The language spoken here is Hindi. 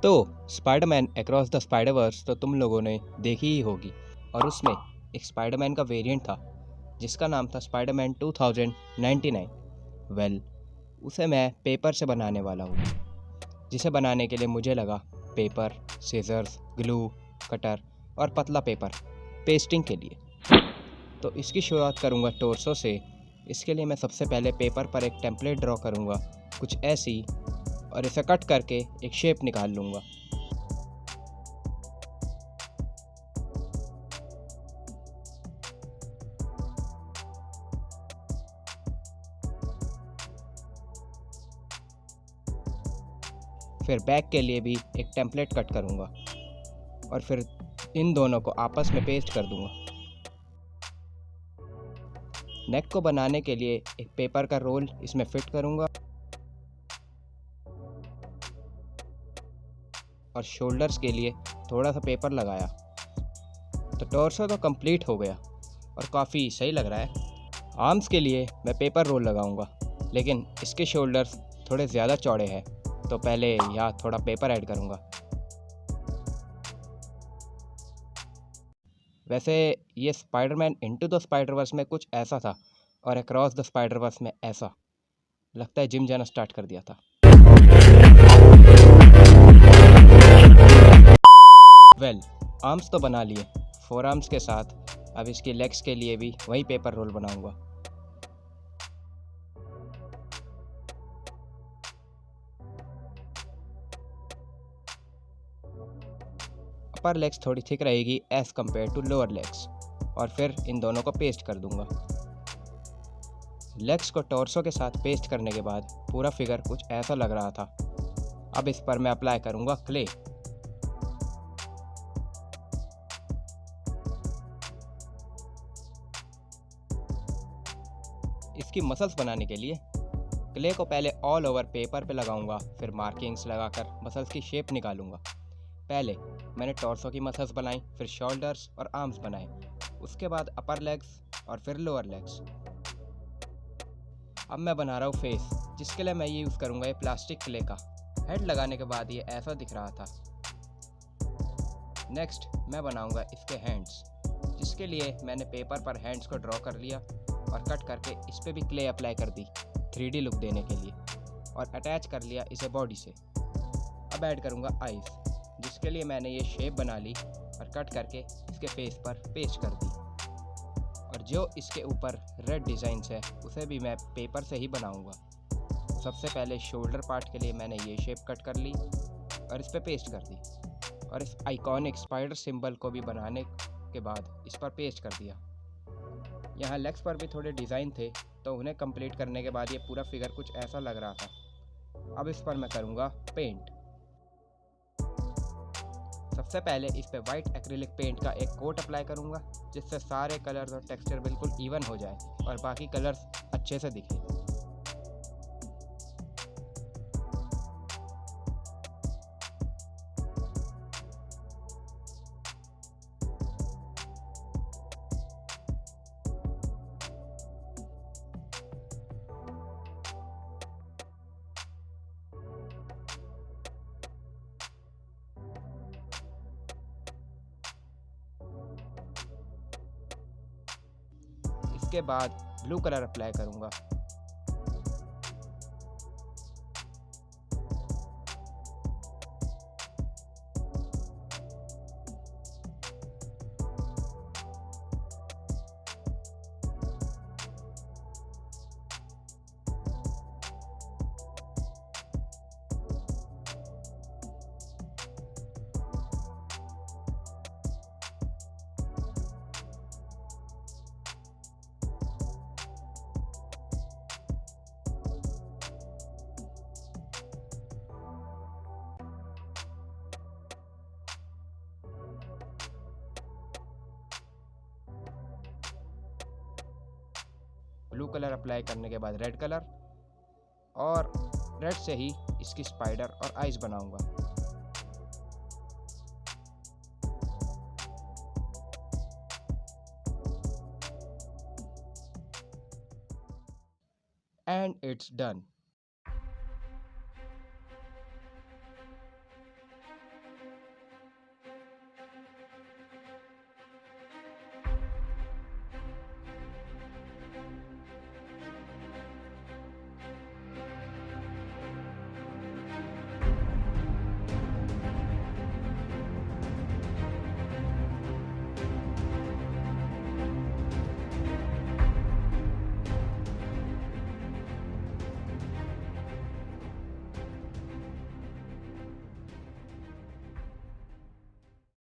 तो स्पाइडरमैन अक्रॉस द स्पाइडरवर्स तो तुम लोगों ने देखी ही होगी। और उसमें एक स्पाइडरमैन का वेरिएंट था जिसका नाम था स्पाइडरमैन 2099। वेल, उसे मैं पेपर से बनाने वाला हूँ, जिसे बनाने के लिए मुझे लगा पेपर, सीजर्स, ग्लू, कटर और पतला पेपर पेस्टिंग के लिए। तो इसकी शुरुआत करूँगा टोर्सो से। इसके लिए मैं सबसे पहले पेपर पर एक टेम्पलेट ड्रॉ करूँगा, कुछ ऐसी, और इसे कट करके एक शेप निकाल लूँगा। फिर बैक के लिए भी एक टेम्पलेट कट करूँगा और फिर इन दोनों को आपस में पेस्ट कर दूँगा। नेक को बनाने के लिए एक पेपर का रोल इसमें फिट करूँगा और शोल्डर्स के लिए थोड़ा सा पेपर लगाया। तो टॉर्सो तो कंप्लीट हो गया और काफ़ी सही लग रहा है। आर्म्स के लिए मैं पेपर रोल लगाऊंगा, लेकिन इसके शोल्डर्स थोड़े ज़्यादा चौड़े हैं, तो पहले यहाँ थोड़ा पेपर ऐड करूँगा। वैसे ये स्पाइडरमैन इनटू द स्पाइडरवर्स में कुछ ऐसा था और अक्रॉस द स्पाइडरवर्स में ऐसा। लगता है जिम जाना स्टार्ट कर दिया था। वेल, आर्म्स तो बना लिए। फोर आर्म्स के साथ अब इसकी लेग्स के लिए भी वही पेपर रोल बनाऊंगा। अपर लेग्स थोड़ी थिक रहेगी as compared to lower legs, और फिर इन दोनों को पेस्ट कर दूंगा। लेग्स को टॉर्सो के साथ पेस्ट करने के बाद पूरा फिगर कुछ ऐसा लग रहा था। अब इस पर मैं अप्लाई करूंगा क्ले। इसकी मसल्स बनाने के लिए क्ले को पहले ऑल ओवर पेपर पे लगाऊंगा, फिर मार्किंग्स लगाकर मसल्स की शेप निकालूंगा। पहले मैंने टॉर्सो की मसल्स बनाई, फिर शोल्डर्स और आर्म्स बनाए, उसके बाद अपर लेग्स और फिर लोअर लेग्स। अब मैं बना रहा हूँ फेस, जिसके लिए मैं ये यूज़ करूँगा ये प्लास्टिक क्ले का। हेड लगाने के बाद ये ऐसा दिख रहा था। नेक्स्ट मैं बनाऊँगा इसके हैंड्स, जिसके लिए मैंने पेपर पर हैंड्स को ड्रॉ कर लिया और कट करके इस पर भी क्ले अप्लाई कर दी 3D लुक देने के लिए, और अटैच कर लिया इसे बॉडी से। अब ऐड करूँगा आइज़, जिसके लिए मैंने ये शेप बना ली और कट करके इसके फेस पर पेस्ट कर दी। और जो इसके ऊपर रेड डिज़ाइंस है उसे भी मैं पेपर से ही बनाऊँगा। सबसे पहले शोल्डर पार्ट के लिए मैंने ये शेप कट कर ली और इस पर पेस्ट कर दी, और इस आइकॉनिक स्पाइडर सिंबल को भी बनाने के बाद इस पर पेस्ट कर दिया। यहाँ लेग्स पर भी थोड़े डिज़ाइन थे, तो उन्हें कंप्लीट करने के बाद ये पूरा फिगर कुछ ऐसा लग रहा था। अब इस पर मैं करूँगा पेंट। सबसे पहले इस पे वाइट एक्रिलिक पेंट का एक कोट अप्लाई करूँगा, जिससे सारे कलर्स और टेक्सचर बिल्कुल इवन हो जाए और बाकी कलर्स अच्छे से दिखे। इसके बाद ब्लू कलर अप्लाई करूँगा। ब्लू कलर अप्लाई करने के बाद रेड कलर, और रेड से ही इसकी स्पाइडर और आइज बनाऊंगा। And it's done.